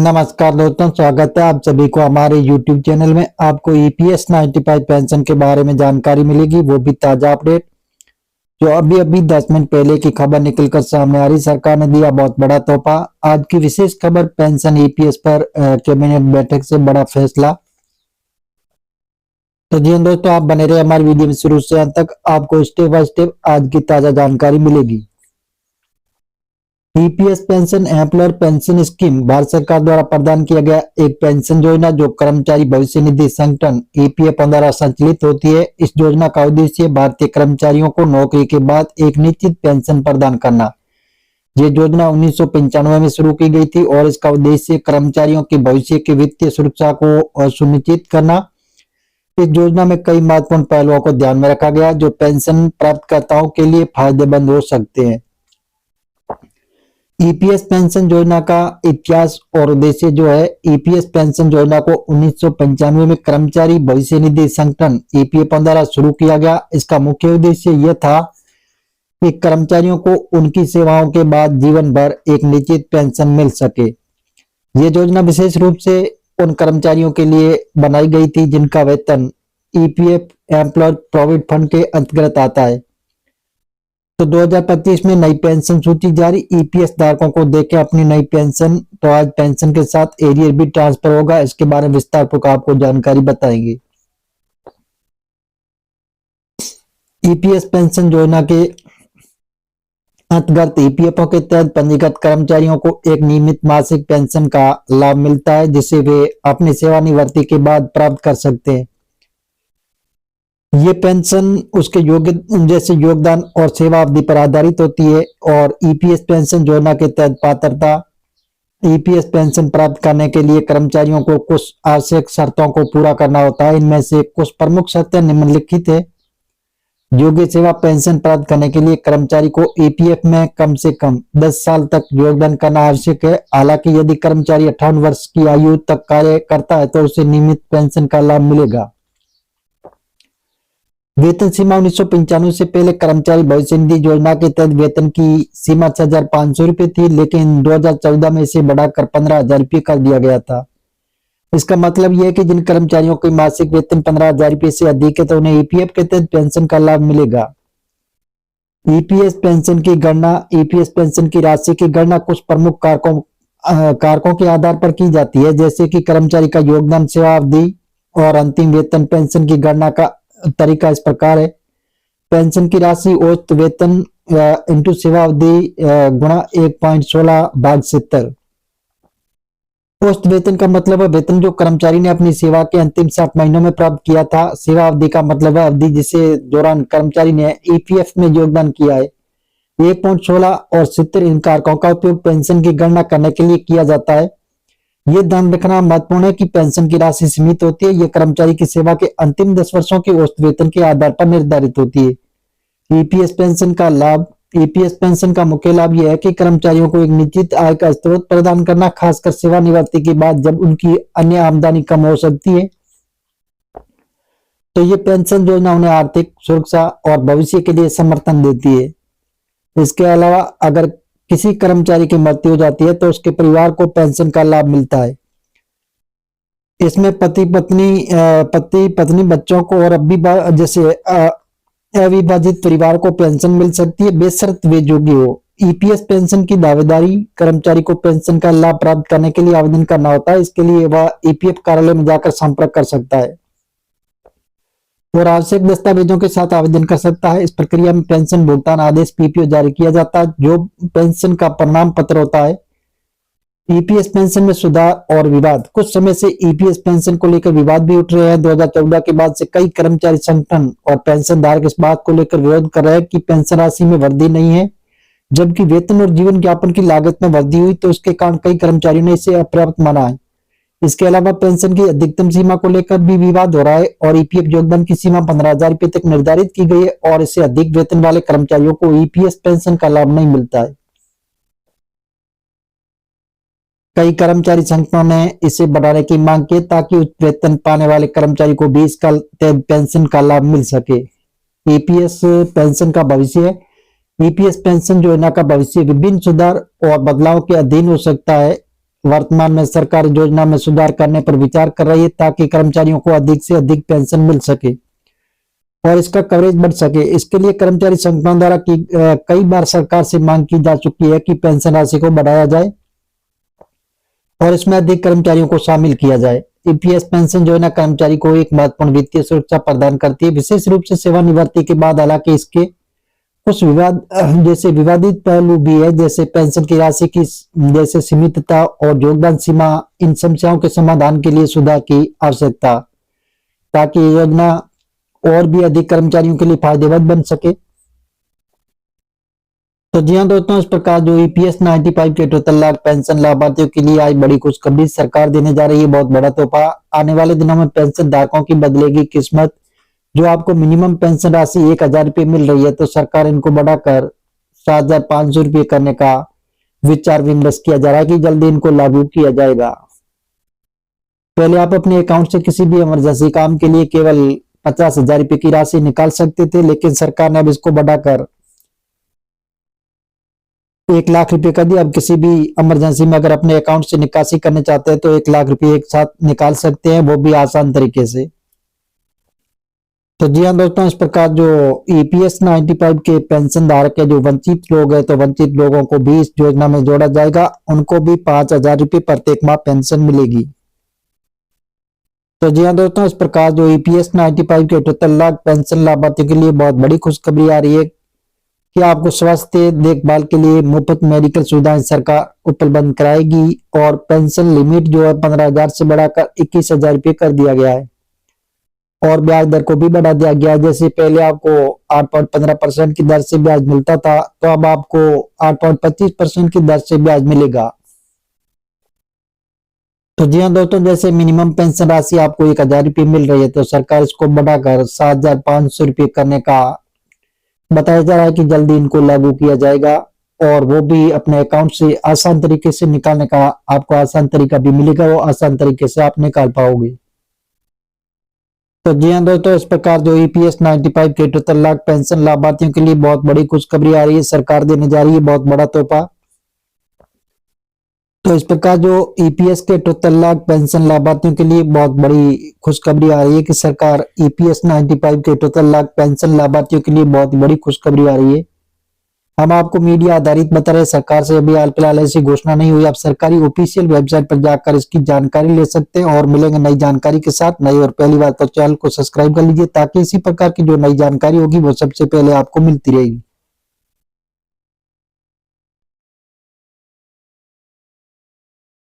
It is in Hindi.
नमस्कार दोस्तों, स्वागत है आप सभी को हमारे YouTube चैनल में। आपको EPS 95 पेंशन के बारे में जानकारी मिलेगी, वो भी ताजा अपडेट जो अभी अभी 10 मिनट पहले की खबर निकलकर सामने आ रही। सरकार ने दिया बहुत बड़ा तोहफा। आज की विशेष खबर पेंशन EPS पर कैबिनेट बैठक से बड़ा फैसला। तो जी दोस्तों, आप बने रहे हमारी वीडियो में शुरू से अंत तक, आपको स्टेप बाय स्टेप आज की ताजा जानकारी मिलेगी। EPS pension employer pension scheme Bharat सरकार द्वारा प्रदान किया गया एक पेंशन योजना जो कर्मचारी भविष्य निधि संगठन EPF द्वारा संचालित होती है। इस योजना का उद्देश्य भारतीय कर्मचारियों को नौकरी के बाद एक निश्चित पेंशन प्रदान करना। ये योजना 1995 में शुरू की गई थी और इसका उद्देश्य कर्मचारियों के भविष्य की वित्तीय सुरक्षा को सुनिश्चित करना। इस योजना में कई महत्वपूर्ण पहलुओं को ध्यान में रखा गया जो पेंशन प्राप्तकर्ताओं के लिए फायदेमंद हो सकते हैं। EPS पेंशन योजना का इतिहास और उद्देश्य जो है, EPS पेंशन योजना को 1995 में कर्मचारी भविष्य निधि संगठन EPF द्वारा शुरू किया गया। इसका मुख्य उद्देश्य यह था कि कर्मचारियों को उनकी सेवाओं के बाद जीवन भर एक निश्चित पेंशन मिल सके। यह योजना विशेष रूप से उन कर्मचारियों के लिए बनाई गई थी जिनका वेतन EPF एम्प्लॉय प्रोविडेंट फंड के अंतर्गत आता है। तो 2025 में नई पेंशन सूची जारी। EPS धारकों को देखें अपनी नई पेंशन। तो आज पेंशन के साथ एरियर भी ट्रांसफर होगा, इसके बारे में विस्तार पूर्वक आपको जानकारी बताएंगे। EPS पेंशन योजना के अंतर्गत EPF के तहत पंजीकृत कर्मचारियों को एक नियमित मासिक पेंशन का लाभ मिलता है जिसे वे अपनी सेवानिवृत्ति के बाद प्राप्त कर सकते हैं। ये पेंशन उसके जैसे योगदान और सेवा अवधि पर आधारित होती है। और EPS पेंशन योजना के तहत पात्रता, EPS पेंशन प्राप्त करने के लिए कर्मचारियों को कुछ आवश्यक शर्तों को पूरा करना होता है। इनमें से कुछ प्रमुख शर्तें निम्नलिखित है। योग्य सेवा पेंशन प्राप्त करने के लिए कर्मचारी को EPF में कम से कम 10 साल तक योगदान करना आवश्यक है। हालांकि यदि कर्मचारी 58 वर्ष की आयु तक कार्य करता है तो उसे नियमित पेंशन का लाभ मिलेगा। वेतन सीमा 1995 से पहले कर्मचारी भविष्य निधि योजना के तहत वेतन की सीमा 6,500 रुपये थी, लेकिन 2014 में इसे बढ़ाकर 15,000 रुपये कर दिया गया था। इसका मतलब यह है कि जिन कर्मचारियों की मासिक वेतन 15,000 रुपये से अधिक है तो उन्हें EPF के तहत पेंशन का लाभ मिलेगा। EPS पेंशन की गणना, EPS पेंशन की राशि की गणना कुछ प्रमुख कारकों के आधार पर की जाती है, जैसे कि कर्मचारी का योगदान, सेवा अवधि और अंतिम वेतन। पेंशन की गणना का तरीका इस प्रकार है। पेंशन की राशि औसत वेतन इंटू सेवा अवधि गुणा 1.16 भाग 70। औसत वेतन का मतलब है वेतन जो कर्मचारी ने अपनी सेवा के अंतिम 60 महीनों में प्राप्त किया था। सेवा अवधि का मतलब है अवधि जिसे दौरान कर्मचारी ने EPF में योगदान किया है। 1.16 और 70 इन कारकों का उपयोग पेंशन की गणना करने के लिए किया जाता है। यह ध्यान रखना महत्वपूर्ण है कि पेंशन की राशि सीमित होती है। यह कर्मचारी की सेवा के अंतिम 10 वर्षों के औसत वेतन के आधार पर निर्धारित होती है। EPS पेंशन का लाभ, EPS पेंशन का मुख्य लाभ यह है कि कर्मचारियों को एक निश्चित आय का स्रोत प्रदान करना, खासकर सेवानिवृत्ति के बाद जब उनकी अन्य आमदनी कम हो सकती है। तो ये पेंशन योजना उन्हें आर्थिक सुरक्षा और भविष्य के लिए समर्थन देती है। इसके अलावा अगर किसी कर्मचारी की मृत्यु हो जाती है तो उसके परिवार को पेंशन का लाभ मिलता है। इसमें पति पत्नी बच्चों को और अविभाजित परिवार को पेंशन मिल सकती है, बेशर्त वे योग्य हो। EPS पेंशन की दावेदारी, कर्मचारी को पेंशन का लाभ प्राप्त करने के लिए आवेदन करना होता है। इसके लिए वह EPF कार्यालय में जाकर संपर्क कर सकता है और आवश्यक दस्तावेजों के साथ आवेदन कर सकता है। इस प्रक्रिया में पेंशन भुगतान आदेश PPO जारी किया जाता है जो पेंशन का प्रमाण पत्र होता है। EPS पेंशन में सुधार और विवाद। कुछ समय से EPS पेंशन को लेकर विवाद भी उठ रहे हैं। 2014 के बाद से कई कर्मचारी संगठन और पेंशन धारक इस बात को लेकर विरोध कर रहे हैं कि पेंशन राशि में वृद्धि नहीं है, जबकि वेतन और जीवन यापन की लागत में वृद्धि हुई, तो इसके कारण कई कर्मचारियों ने इसे अपर्याप्त माना है। इसके अलावा पेंशन की अधिकतम सीमा को लेकर भी विवाद हो रहा है और EPF योगदान की सीमा 15,000 रुपये तक निर्धारित की गई है और इससे अधिक वेतन वाले कर्मचारियों को EPS पेंशन का लाभ नहीं मिलता है। कई कर्मचारी संगठनों ने इसे बढ़ाने की मांग की ताकि उच्च वेतन पाने वाले कर्मचारी को भी इसका पेंशन का लाभ मिल सके। EPS पेंशन का भविष्य है। EPS पेंशन योजना का भविष्य विभिन्न सुधार और बदलाव के अधीन हो सकता है। वर्तमान में सरकार योजना में सुधार करने पर विचार कर रही है ताकि कर्मचारियों को अधिक से अधिक पेंशन मिल सके और इसका कवरेज बढ़ सके। इसके लिए कर्मचारी संगठनों द्वारा कई बार सरकार से मांग की जा चुकी है कि पेंशन राशि को बढ़ाया जाए और इसमें अधिक कर्मचारियों को शामिल किया जाए। ईपीएस पेंशन योजना कर्मचारी को एक महत्वपूर्ण वित्तीय सुरक्षा प्रदान करती है, विशेष रूप से सेवानिवृत्ति के बाद। हालांकि इसके कुछ विवादित पहलू भी है, जैसे पेंशन की राशि की जैसे सीमितता और योगदान सीमा। इन समस्याओं के समाधान के लिए सुधार की आवश्यकता, ताकि योजना और भी अधिक कर्मचारियों के लिए फायदेमंद बन सके। तो जी हाँ दोस्तों, इस प्रकार जो ईपीएस 95 के 78 लाख पेंशन लाभार्थियों के लिए आज बड़ी खुशखबरी सरकार देने जा रही है। बहुत बड़ा तोहफा। आने वाले दिनों में पेंशन धारकों की बदलेगी किस्मत। जो आपको मिनिमम पेंशन राशि 1000 रुपये मिल रही है, तो सरकार इनको बढ़ाकर 7500 रुपये करने का विचार विमर्श किया जा रहा है कि जल्दी इनको लागू किया जाएगा। पहले आप अपने अकाउंट से किसी भी इमरजेंसी काम के लिए केवल 50,000 रुपये की राशि निकाल सकते थे, लेकिन सरकार ने अब इसको बढ़ाकर 1 लाख रुपए कर दिया। अब किसी भी इमरजेंसी में अगर अपने अकाउंट से निकासी करना चाहते हैं तो 1 लाख रुपए एक साथ निकाल सकते हैं, वो भी आसान तरीके से। तो जी हाँ दोस्तों, इस प्रकार जो ईपीएस 95 के पेंशन धारक है, जो वंचित लोग हैं, तो वंचित लोगों को भी इस योजना में जोड़ा जाएगा। उनको भी 5000 रुपये प्रत्येक माह पेंशन मिलेगी। तो जी हाँ दोस्तों, इस प्रकार जो ईपीएस 95 के 78 लाख पेंशन लाभार्थियों के लिए बहुत बड़ी खुशखबरी आ रही है कि आपको स्वास्थ्य देखभाल के लिए मुफ्त मेडिकल सुविधाएं सरकार उपलब्ध कराएगी और पेंशन लिमिट जो है 15,000 से बढ़ाकर 21,000 रुपये कर दिया गया है और ब्याज दर को भी बढ़ा दिया गया है। जैसे पहले आपको 8.15% की दर से ब्याज मिलता था, तो अब आपको 8.25% की दर से ब्याज मिलेगा। तो जी हाँ दोस्तों, जैसे मिनिमम पेंशन राशि आपको 1000 रुपये मिल रही है, तो सरकार इसको बढ़ाकर 7500 रुपये करने का बताया जा रहा है कि जल्दी इनको लागू किया जाएगा और वो भी अपने अकाउंट से आसान तरीके से निकालने का आपको आसान तरीका भी मिलेगा, वो आसान तरीके से आप निकाल पाओगे। तो जी हाँ दोस्तों, इस प्रकार जो ईपीएस 95 के 78 लाख पेंशन लाभार्थियों के लिए बहुत बड़ी खुशखबरी आ रही है, सरकार देने जा रही है बहुत बड़ा तोहफा। तो इस प्रकार जो ईपीएस के 78 लाख पेंशन लाभार्थियों के लिए बहुत बड़ी खुशखबरी आ रही है कि सरकार ईपीएस 95 के 78 लाख पेंशन लाभार्थियों के लिए बहुत बड़ी खुशखबरी आ रही है। हम आपको मीडिया आधारित बता रहे हैं, सरकार से अभी हाल फिलहाल ऐसी घोषणा नहीं हुई। आप सरकारी ऑफिशियल वेबसाइट पर जाकर इसकी जानकारी ले सकते हैं और मिलेंगे नई जानकारी के साथ। नई और पहली बार तो चैनल को सब्सक्राइब कर लीजिए ताकि इसी प्रकार की जो नई जानकारी होगी वो सबसे पहले आपको मिलती रहेगी।